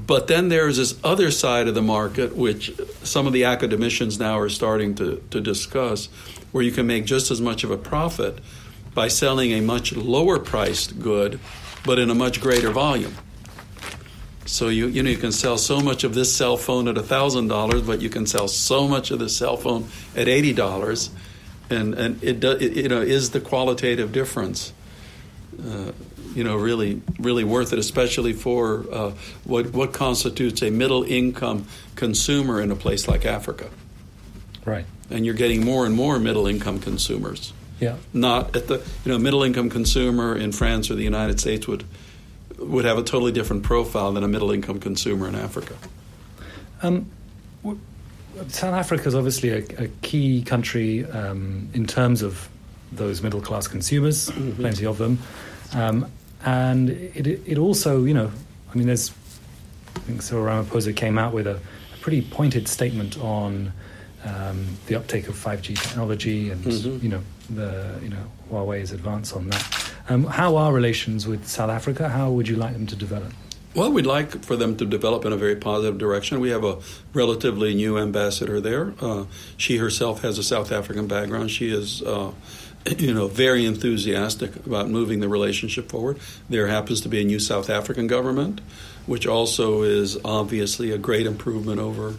But then there's this other side of the market, which some of the academicians now are starting to discuss, where you can make just as much of a profit by selling a much lower priced good, but in a much greater volume. So you can sell so much of this cell phone at $1,000, but you can sell so much of this cell phone at $80, and it is the qualitative difference. Really worth it, especially for what constitutes a middle-income consumer in a place like Africa. Right. And you're getting more and more middle-income consumers. Yeah. Not at the middle-income consumer in France or the United States would have a totally different profile than a middle-income consumer in Africa. South Africa is obviously a key country in terms of those middle-class consumers, mm-hmm. plenty of them. And it also, there's, I think Cyril Ramaphosa came out with a pretty pointed statement on the uptake of 5G technology and, mm-hmm. Huawei's advance on that. How are relations with South Africa? How would you like them to develop? Well, we'd like for them to develop in a very positive direction. We have a relatively new ambassador there. She herself has a South African background. She is very enthusiastic about moving the relationship forward. There happens to be a new South African government, which also is obviously a great improvement over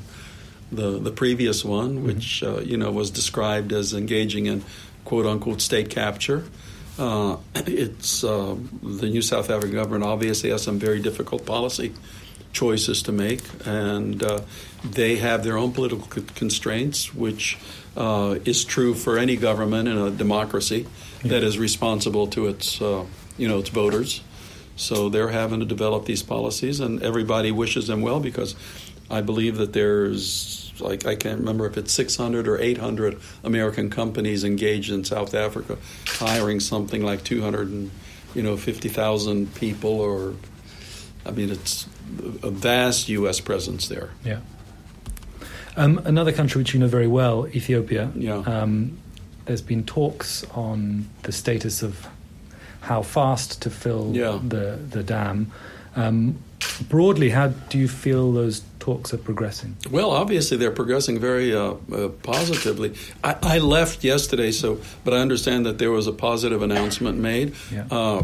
the previous one, which was described as engaging in quote-unquote state capture. It's the new South African government obviously has some very difficult policy choices to make, and they have their own political constraints, which is true for any government in a democracy that is responsible to its voters. So they're having to develop these policies, and everybody wishes them well, because I believe that there's, I can't remember if it's 600 or 800 American companies engaged in South Africa, hiring something like 250,000 people, it's a vast U.S. presence there. Yeah. Another country which you know very well, Ethiopia. Yeah. There's been talks on the status of how fast to fill the dam. Broadly, how do you feel those talks are progressing? Well, obviously they're progressing very positively. I left yesterday, but I understand that there was a positive announcement made. Yeah.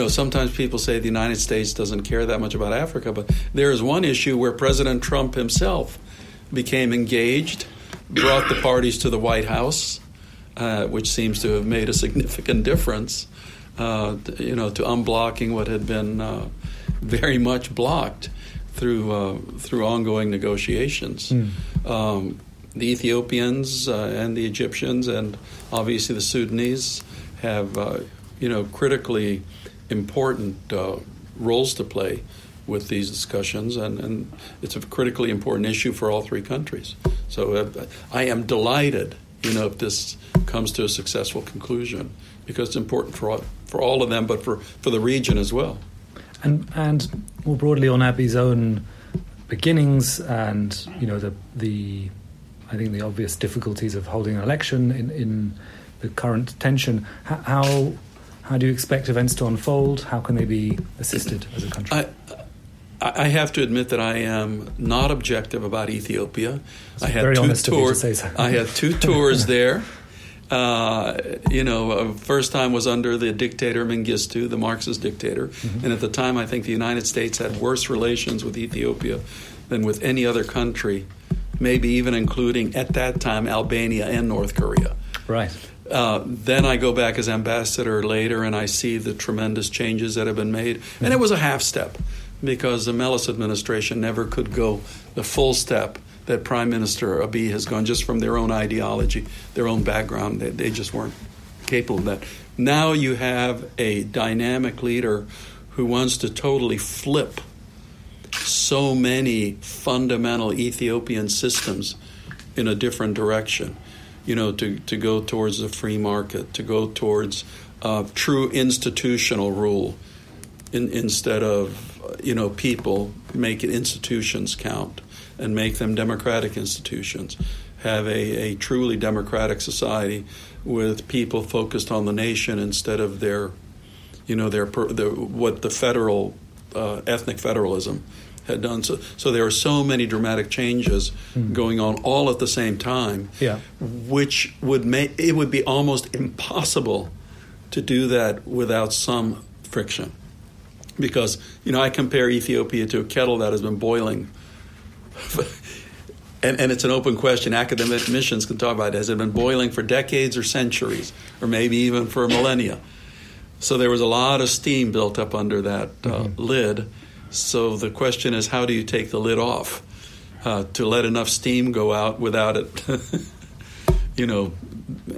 Sometimes people say the United States doesn't care that much about Africa, but there is one issue where President Trump himself became engaged, brought the parties to the White House, which seems to have made a significant difference, to unblocking what had been very much blocked through ongoing negotiations. The Ethiopians and the Egyptians and obviously the Sudanese have critically important roles to play with these discussions, and it's a critically important issue for all three countries. So I am delighted, if this comes to a successful conclusion, because it's important for all of them, but for the region as well. And more broadly on Abi's own beginnings, and the I think the obvious difficulties of holding an election in the current tension. How do you expect events to unfold? How can they be assisted as a country? I have to admit that I am not objective about Ethiopia. I had very honest of you to say so. I had 2 tours there. First time was under the dictator Mengistu, the Marxist dictator. Mm-hmm. And at the time, I think the United States had worse relations with Ethiopia than with any other country, maybe even including, at that time, Albania and North Korea. Right. Then I go back as ambassador later, and I see the tremendous changes that have been made. And it was a half step, because the Meles administration never could go the full step that Prime Minister Abiy has gone, just from their own ideology, their own background. They just weren't capable of that. Now you have a dynamic leader who wants to totally flip so many fundamental Ethiopian systems in a different direction, to go towards the free market, to go towards true institutional rule instead of, people making institutions count and make them democratic institutions. Have a truly democratic society with people focused on the nation instead of their what the federal ethnic federalism had done. So there are so many dramatic changes going on all at the same time, which would make it would be almost impossible to do that without some friction. Because, I compare Ethiopia to a kettle that has been boiling. And it's an open question. Academic missions can talk about it. Has it been boiling for decades or centuries, or maybe even for millennia? So there was a lot of steam built up under that lid. So the question is, how do you take the lid off to let enough steam go out without it,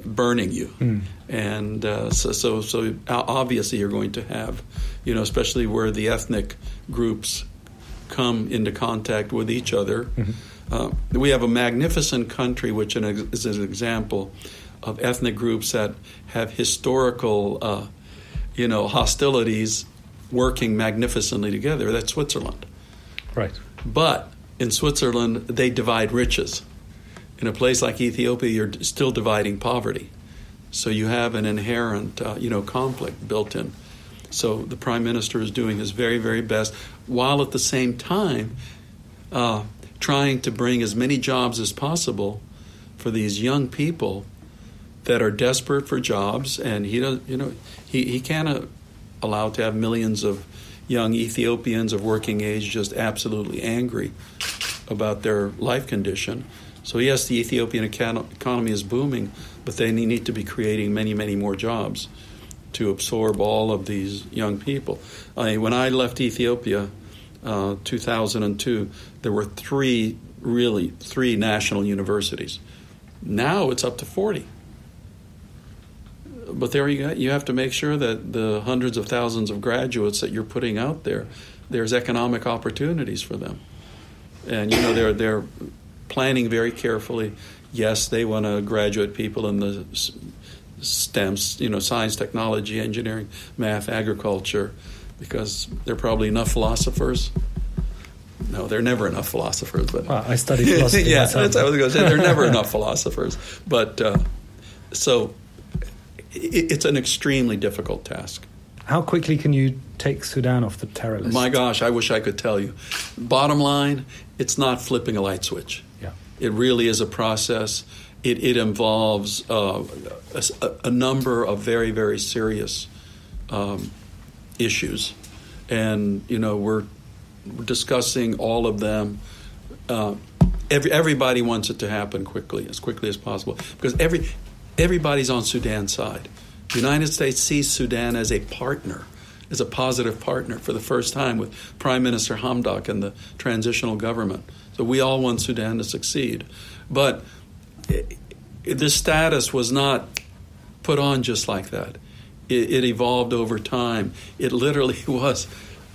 burning you? And so obviously you're going to have, especially where the ethnic groups come into contact with each other. We have a magnificent country, which is an example of ethnic groups that have historical, hostilities working magnificently together. That's Switzerland. Right. But in Switzerland, they divide riches. In a place like Ethiopia, you're still dividing poverty. So you have an inherent, conflict built in. So the prime minister is doing his very, very best, while at the same time trying to bring as many jobs as possible for these young people that are desperate for jobs. And he can't allow to have millions of young Ethiopians of working age just absolutely angry about their life condition. So yes, the Ethiopian economy is booming, but they need to be creating many, many more jobs to absorb all of these young people. When I left Ethiopia, 2002, there were three national universities. Now it's up to 40. But there you have to make sure that the hundreds of thousands of graduates that you're putting out there, there's economic opportunities for them. And they're planning very carefully. Yes, they want to graduate people in the STEMs, science, technology, engineering, math, agriculture, because there are probably enough philosophers. No, there are never enough philosophers. But I studied philosophy yeah, myself. that's what I was going to say. There are never enough philosophers. But so it's an extremely difficult task. How quickly can you take Sudan off the terror list? My gosh, I wish I could tell you. Bottom line, it's not flipping a light switch. Yeah. It really is a process. It involves a number of very, very serious issues. And, we're discussing all of them. Everybody wants it to happen as quickly as possible, because everybody's on Sudan's side. The United States sees Sudan as a partner, as a positive partner for the first time with Prime Minister Hamdok and the transitional government. So we all want Sudan to succeed. But this status was not put on just like that. It evolved over time. It literally was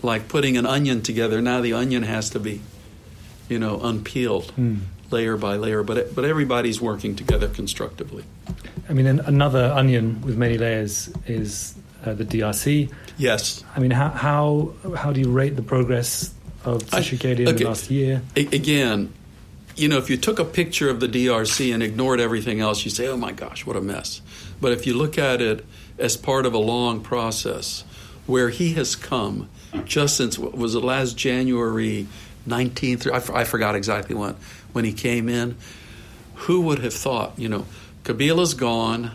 like putting an onion together. Now the onion has to be, unpeeled layer by layer. But everybody's working together constructively. I mean, another onion with many layers is the DRC. Yes. I mean, how do you rate the progress of Tshisekedi in the last year? Again, if you took a picture of the DRC and ignored everything else, you say, oh my gosh, what a mess. But if you look at it as part of a long process where he has come just since, was it last January 19th? I forgot exactly when he came in. Who would have thought, Kabila's gone.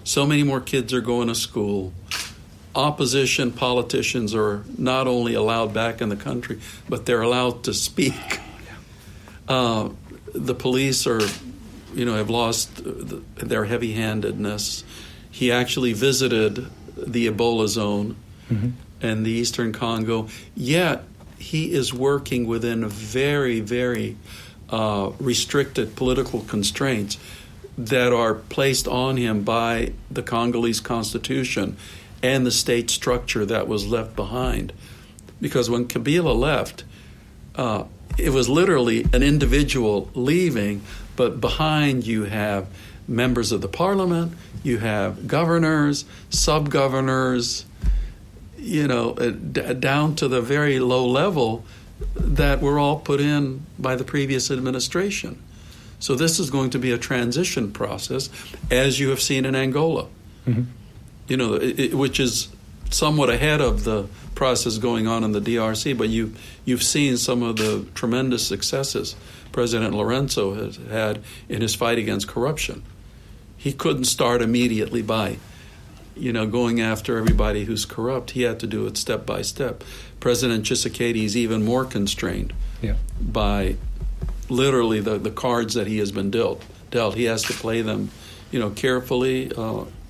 So many more kids are going to school. Opposition politicians are not only allowed back in the country, but they're allowed to speak. The police have lost their heavy-handedness. He actually visited the Ebola zone in the eastern Congo. Yet he is working within very, very restricted political constraints that are placed on him by the Congolese constitution and the state structure that was left behind. Because when Kabila left, it was literally an individual leaving, but behind you have members of the parliament, you have governors, sub-governors, down to the very low level that were all put in by the previous administration. So this is going to be a transition process, as you have seen in Angola, which is somewhat ahead of the process going on in the DRC, but you've seen some of the tremendous successes President Lorenzo has had in his fight against corruption. He couldn't start immediately by, going after everybody who's corrupt. He had to do it step by step. President Tshisekedi is even more constrained by literally the cards that he has been dealt. He has to play them, carefully,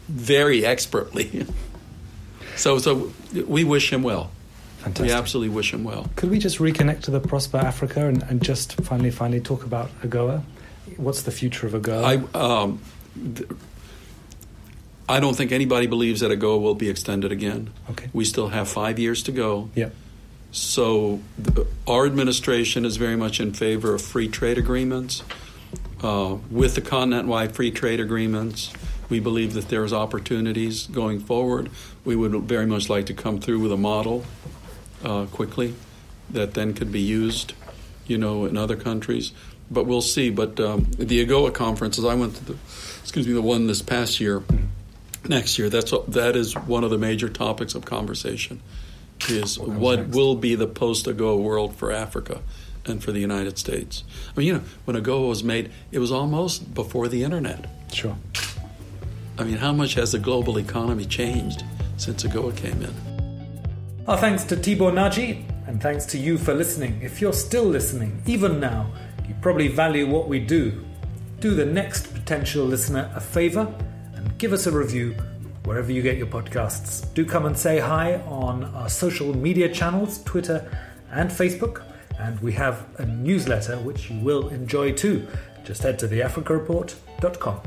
very expertly. So we wish him well. Fantastic. We absolutely wish him well. Could we just reconnect to the Prosper Africa and just finally talk about AGOA? What's the future of AGOA? I don't think anybody believes that AGOA will be extended again. Okay. We still have 5 years to go. Yeah. So our administration is very much in favor of free trade agreements. With the continent-wide free trade agreements, we believe that there's opportunities going forward. We would very much like to come through with a model quickly that then could be used, in other countries. But we'll see. But the AGOA conferences, I went to the one this past year, next year, that is one of the major topics of conversation, is what will be the post-AGOA world for Africa and for the United States. I mean, when AGOA was made, it was almost before the internet. Sure. I mean, how much has the global economy changed since AGOA came in? Our thanks to Tibor Nagy, and thanks to you for listening. If you're still listening, even now, you probably value what we do. Do the next potential listener a favour and give us a review wherever you get your podcasts. Do come and say hi on our social media channels, Twitter and Facebook. And we have a newsletter which you will enjoy too. Just head to theafricareport.com.